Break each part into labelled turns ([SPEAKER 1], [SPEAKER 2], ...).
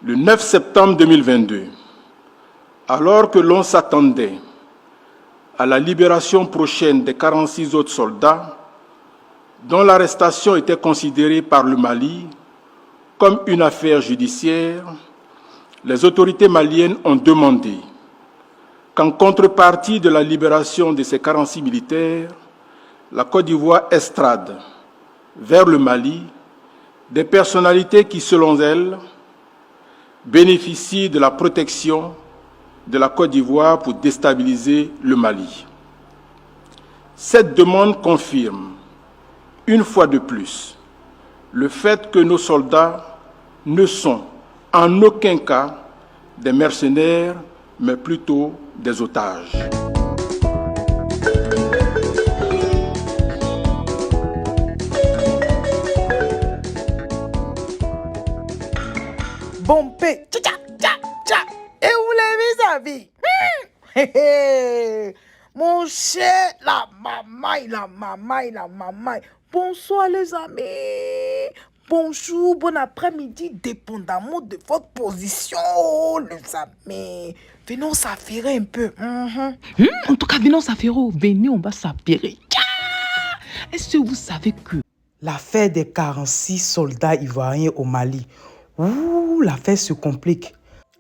[SPEAKER 1] Le 9 septembre 2022, alors que l'on s'attendait à la libération prochaine des 46 autres soldats, dont l'arrestation était considérée par le Mali comme une affaire judiciaire, les autorités maliennes ont demandé qu'en contrepartie de la libération de ces 46 militaires, la Côte d'Ivoire extrade vers le Mali des personnalités qui, selon elles, bénéficient de la protection de la Côte d'Ivoire pour déstabiliser le Mali. Cette demande confirme, une fois de plus, le fait que nos soldats ne sont en aucun cas des mercenaires, mais plutôt des otages.
[SPEAKER 2] Bon paix, tcha tcha tcha. Et vous l'avez vu, mon cher, la mamaille. Bonsoir les amis. Bonjour, bon après-midi, dépendamment de votre position, les amis. Venons s'affairer un peu.
[SPEAKER 3] En tout cas, venons s'affairer. Venez, on va s'affairer. Est-ce que vous savez que
[SPEAKER 2] l'affaire des 46 soldats ivoiriens au Mali, l'affaire se complique.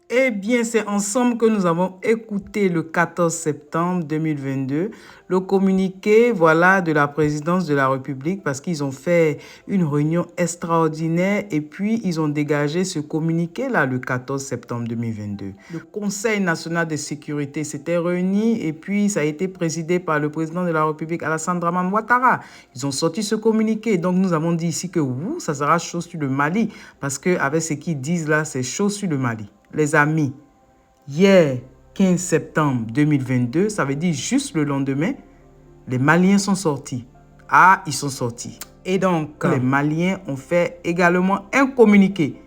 [SPEAKER 2] Eh bien, c'est ensemble que nous avons écouté le 14 septembre 2022 le communiqué de la présidence de la République parce qu'ils ont fait une réunion extraordinaire et puis ils ont dégagé ce communiqué-là le 14 septembre 2022. Le Conseil national de sécurité s'était réuni et puis ça a été présidé par le président de la République, Alassane Dramane Ouattara. Ils ont sorti ce communiqué. Donc, nous avons dit ici que ça sera chaud sur le Mali parce qu'avec ce qu'ils disent là, c'est chaud sur le Mali. Les amis, hier 15 septembre 2022, ça veut dire juste le lendemain, les Maliens sont sortis. Ils sont sortis. Et donc, les Maliens ont fait également un communiqué.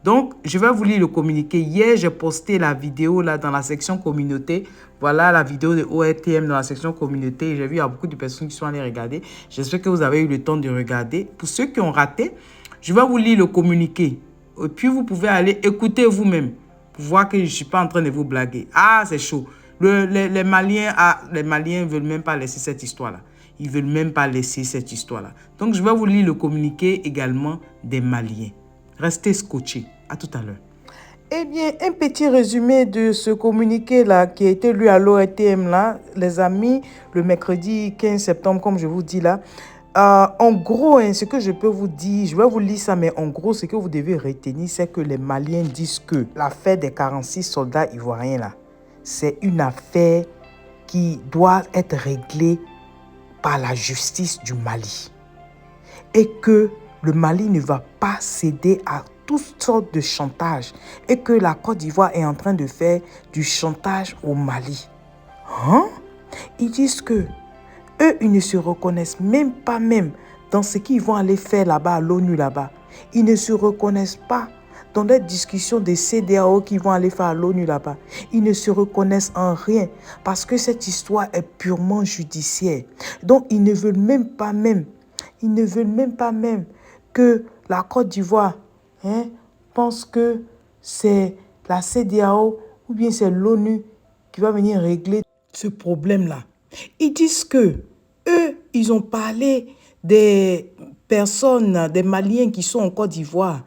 [SPEAKER 2] Donc, je vais vous lire le communiqué. Hier, j'ai posté la vidéo là dans la section communauté. Voilà la vidéo de ORTM dans la section communauté. J'ai vu il y a beaucoup de personnes qui sont allées regarder. J'espère que vous avez eu le temps de regarder. Pour ceux qui ont raté, je vais vous lire le communiqué. Et puis, vous pouvez aller écouter vous-même pour voir que je ne suis pas en train de vous blaguer. C'est chaud. Les Maliens ne veulent même pas laisser cette histoire-là. Ils ne veulent même pas laisser cette histoire-là. Donc, je vais vous lire le communiqué également des Maliens. Restez scotchés. À tout à l'heure. Eh bien, un petit résumé de ce communiqué-là qui a été lu à l'ORTM, là, les amis, le mercredi 15 septembre, comme je vous dis là. En gros, ce que je peux vous dire, je vais vous lire ça, mais en gros, ce que vous devez retenir, c'est que les Maliens disent que l'affaire des 46 soldats ivoiriens, là, c'est une affaire qui doit être réglée par la justice du Mali. Et que le Mali ne va pas céder à toutes sortes de chantage. Et que la Côte d'Ivoire est en train de faire du chantage au Mali. Ils disent que eux, ils ne se reconnaissent même pas dans ce qu'ils vont aller faire là-bas à l'ONU là-bas. Ils ne se reconnaissent pas dans les discussions des CEDEAO qu'ils vont aller faire à l'ONU là-bas. Ils ne se reconnaissent en rien parce que cette histoire est purement judiciaire. Donc, ils ne veulent même pas que la Côte d'Ivoire pense que c'est la CEDEAO ou bien c'est l'ONU qui va venir régler ce problème-là. Ils disent que eux, ils ont parlé des personnes, des Maliens qui sont en Côte d'Ivoire.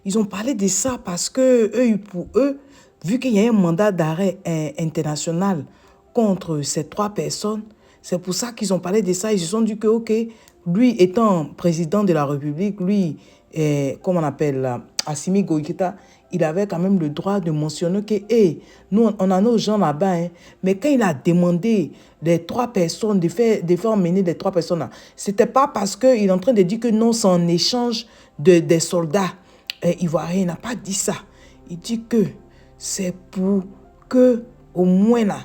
[SPEAKER 2] Ils ont parlé de ça parce que pour eux, vu qu'il y a un mandat d'arrêt international contre ces 3 personnes, c'est pour ça qu'ils ont parlé de ça. Ils se sont dit que, ok, lui étant président de la République, lui, comment on appelle, Assimi Goïta, il avait quand même le droit de mentionner que, nous, on a nos gens là-bas, mais quand il a demandé les 3 personnes, de faire mener les 3 personnes là, c'était pas parce qu'il est en train de dire que non, c'est en échange des soldats ivoiriens. Il n'a pas dit ça. Il dit que c'est pour que, au moins là,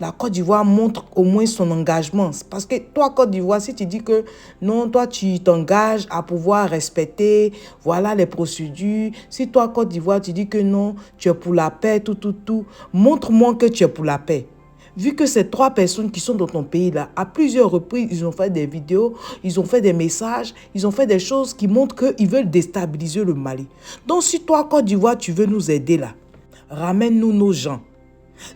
[SPEAKER 2] la Côte d'Ivoire montre au moins son engagement. Parce que toi, Côte d'Ivoire, si tu dis que non, toi, tu t'engages à pouvoir respecter, voilà les procédures. Si toi, Côte d'Ivoire, tu dis que non, tu es pour la paix, tout, montre-moi que tu es pour la paix. Vu que ces 3 personnes qui sont dans ton pays-là, à plusieurs reprises, ils ont fait des vidéos, ils ont fait des messages, ils ont fait des choses qui montrent qu'ils veulent déstabiliser le Mali. Donc, si toi, Côte d'Ivoire, tu veux nous aider là, ramène-nous nos gens.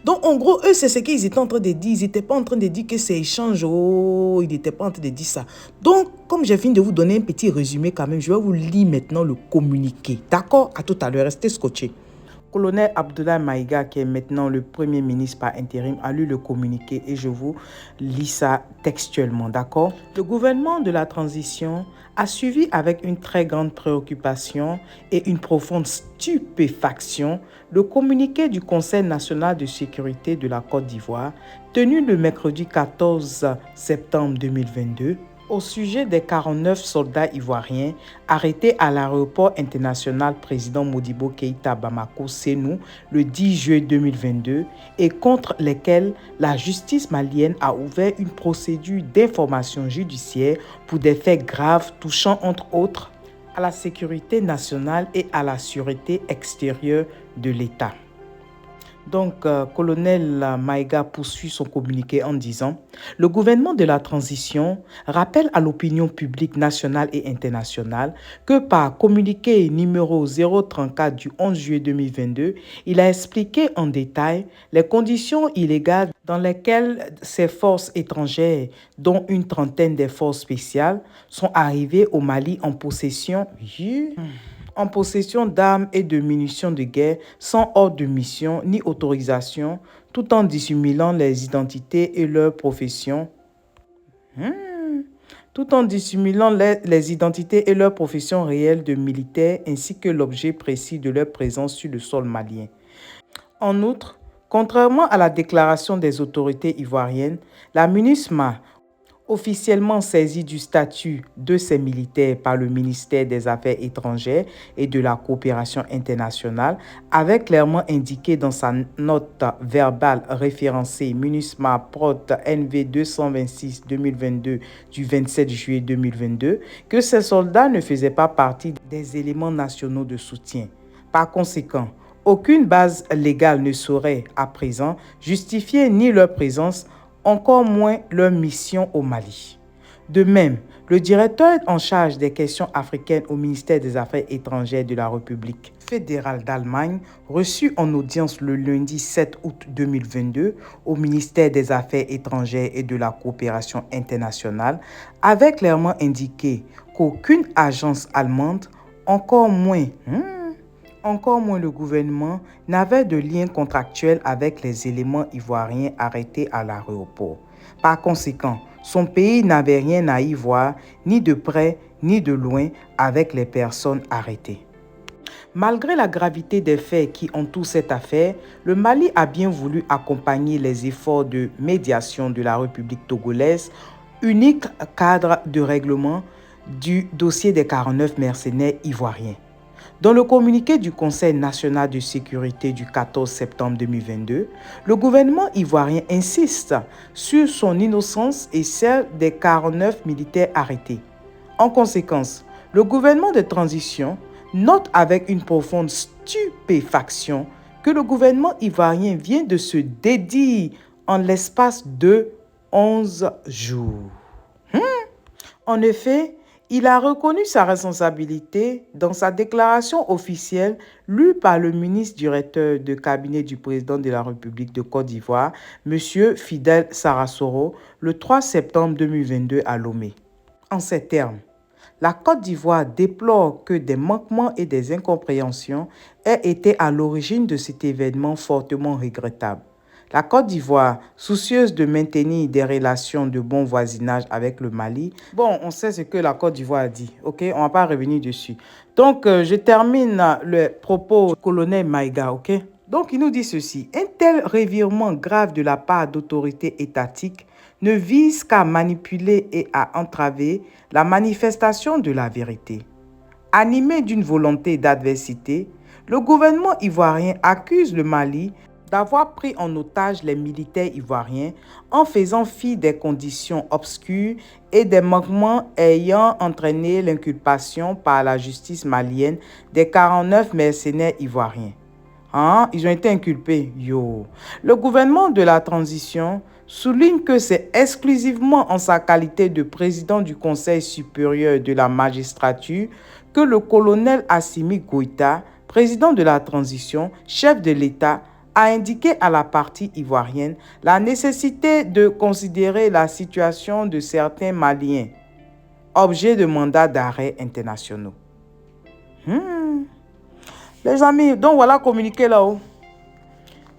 [SPEAKER 2] Donc, en gros, eux, c'est ce qu'ils étaient en train de dire. Ils n'étaient pas en train de dire que c'est échange. Oh, ils n'étaient pas en train de dire ça. Donc, comme j'ai fini de vous donner un petit résumé quand même, je vais vous lire maintenant le communiqué. D'accord? À tout à l'heure. Restez scotchés. Colonel Abdoulaye Maïga, qui est maintenant le Premier ministre par intérim, a lu le communiqué et je vous lis ça textuellement, d'accord? Le gouvernement de la transition a suivi avec une très grande préoccupation et une profonde stupéfaction le communiqué du Conseil national de sécurité de la Côte d'Ivoire, tenu le mercredi 14 septembre 2022, au sujet des 49 soldats ivoiriens arrêtés à l'aéroport international président Modibo Keïta Bamako Sénou le 10 juillet 2022 et contre lesquels la justice malienne a ouvert une procédure d'information judiciaire pour des faits graves touchant entre autres à la sécurité nationale et à la sûreté extérieure de l'État. Donc, colonel Maïga poursuit son communiqué en disant « Le gouvernement de la transition rappelle à l'opinion publique nationale et internationale que par communiqué numéro 034 du 11 juillet 2022, il a expliqué en détail les conditions illégales dans lesquelles ces forces étrangères, dont une trentaine des forces spéciales, sont arrivées au Mali en possession d'armes et de munitions de guerre sans ordre de mission ni autorisation, tout en dissimulant les identités et leurs professions. Tout en dissimulant les identités et leurs professions réelles de militaires ainsi que l'objet précis de leur présence sur le sol malien. En outre, contrairement à la déclaration des autorités ivoiriennes, la MINUSMA, officiellement saisie du statut de ces militaires par le ministère des Affaires étrangères et de la coopération internationale, avait clairement indiqué dans sa note verbale référencée MINUSMA Prot NV 226-2022 du 27 juillet 2022 que ces soldats ne faisaient pas partie des éléments nationaux de soutien. Par conséquent, aucune base légale ne saurait, à présent, justifier ni leur présence, encore moins leur mission au Mali. De même, le directeur en charge des questions africaines au ministère des Affaires étrangères de la République fédérale d'Allemagne, reçu en audience le lundi 7 août 2022 au ministère des Affaires étrangères et de la coopération internationale, avait clairement indiqué qu'aucune agence allemande, encore moins le gouvernement, n'avait de lien contractuel avec les éléments ivoiriens arrêtés à l'aéroport. Par conséquent, son pays n'avait rien à y voir, ni de près ni de loin, avec les personnes arrêtées. Malgré la gravité des faits qui entourent cette affaire, le Mali a bien voulu accompagner les efforts de médiation de la République togolaise, unique cadre de règlement du dossier des 49 mercenaires ivoiriens. Dans le communiqué du Conseil national de sécurité du 14 septembre 2022, le gouvernement ivoirien insiste sur son innocence et celle des 49 militaires arrêtés. En conséquence, le gouvernement de transition note avec une profonde stupéfaction que le gouvernement ivoirien vient de se dédire en l'espace de 11 jours. En effet, il a reconnu sa responsabilité dans sa déclaration officielle lue par le ministre directeur de cabinet du président de la République de Côte d'Ivoire, M. Fidel Sarasoro, le 3 septembre 2022 à Lomé. En ces termes, la Côte d'Ivoire déplore que des manquements et des incompréhensions aient été à l'origine de cet événement fortement regrettable. La Côte d'Ivoire, soucieuse de maintenir des relations de bon voisinage avec le Mali. Bon, on sait ce que la Côte d'Ivoire a dit, ok? On ne va pas revenir dessus. Donc, je termine le propos du colonel Maïga, ok? Donc, il nous dit ceci. Un tel revirement grave de la part d'autorités étatiques ne vise qu'à manipuler et à entraver la manifestation de la vérité. Animé d'une volonté d'adversité, le gouvernement ivoirien accuse le Mali d'avoir pris en otage les militaires ivoiriens en faisant fi des conditions obscures et des manquements ayant entraîné l'inculpation par la justice malienne des 49 mercenaires ivoiriens. Hein? Ils ont été inculpés. Yo. Le gouvernement de la transition souligne que c'est exclusivement en sa qualité de président du Conseil supérieur de la magistrature que le colonel Assimi Goïta, président de la transition, chef de l'État, a indiqué à la partie ivoirienne la nécessité de considérer la situation de certains Maliens, objet de mandats d'arrêt internationaux. Les amis, donc voilà communiqué là-haut.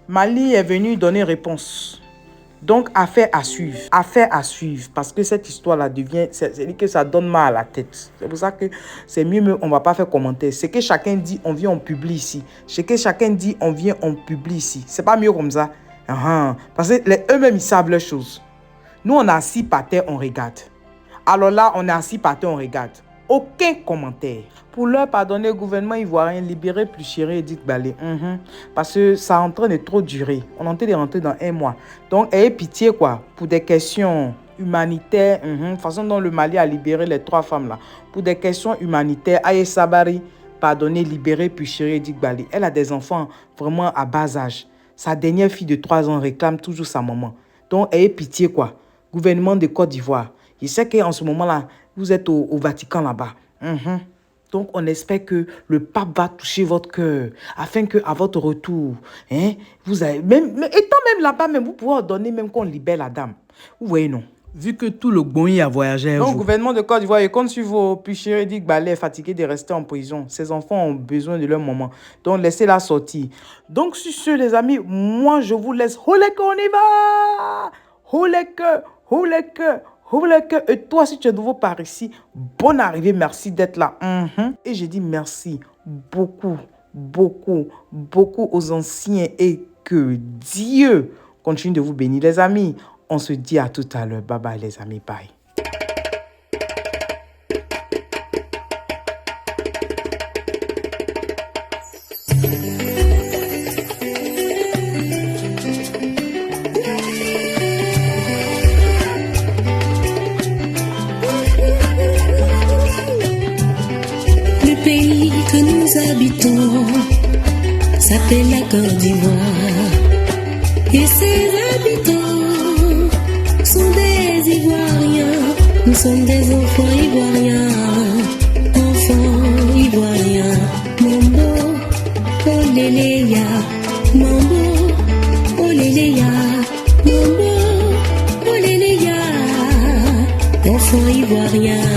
[SPEAKER 2] Mali est venu donner réponse. Donc, affaire à suivre. Affaire à suivre. Parce que cette histoire-là devient... C'est que ça donne mal à la tête. C'est pour ça que c'est mieux, on ne va pas faire commentaire. Ce que chacun dit, on vient, on publie ici. Ce que chacun dit, on vient, on publie ici. C'est pas mieux comme ça. Parce que eux-mêmes, ils savent leurs choses. Nous, on est assis par terre, on regarde. Alors là, on est assis par terre, on regarde. Aucun commentaire. Pour leur pardonner, le gouvernement ivoirien libérer Pluchéré et Edith Balé. Parce que ça est en train de trop durer. On est en train de rentrer dans 1 mois. Donc, ayez pitié, quoi. Pour des questions humanitaires, façon dont le Mali a libéré les 3 femmes là. Pour des questions humanitaires, Aye Sabari, pardonner, libérer Pluchéré et Edith Balé. Elle a des enfants vraiment à bas âge. Sa dernière fille de 3 ans réclame toujours sa maman. Donc, ayez pitié, quoi. Gouvernement de Côte d'Ivoire. Je sais qu'en ce moment-là, vous êtes au Vatican là-bas. Donc, on espère que le pape va toucher votre cœur afin qu'à votre retour, vous avez, étant même là-bas, vous pouvez ordonner même qu'on libère la dame. Vous voyez, non?
[SPEAKER 3] Vu que tout le Goï a voyagé.
[SPEAKER 2] Donc, le gouvernement de Côte d'Ivoire, il compte sur vos Pluchéré Edith Balé, fatigué de rester en prison. Ces enfants ont besoin de leur maman. Donc, laissez-la sortir. Donc, sur ce, les amis, moi, je vous laisse. Holeke, on y va! Holeke. Et toi, si tu es nouveau par ici, bonne arrivée, merci d'être là. Et je dis merci beaucoup aux anciens et que Dieu continue de vous bénir. Les amis, on se dit à tout à l'heure. Bye bye les amis, bye.
[SPEAKER 4] Habitants s'appelle la Côte d'Ivoire et ses habitants sont des Ivoiriens. Nous sommes des enfants ivoiriens, Mambo, Oléléa, Mambo, Oléléa, Mambo, Oléléa, enfants ivoiriens.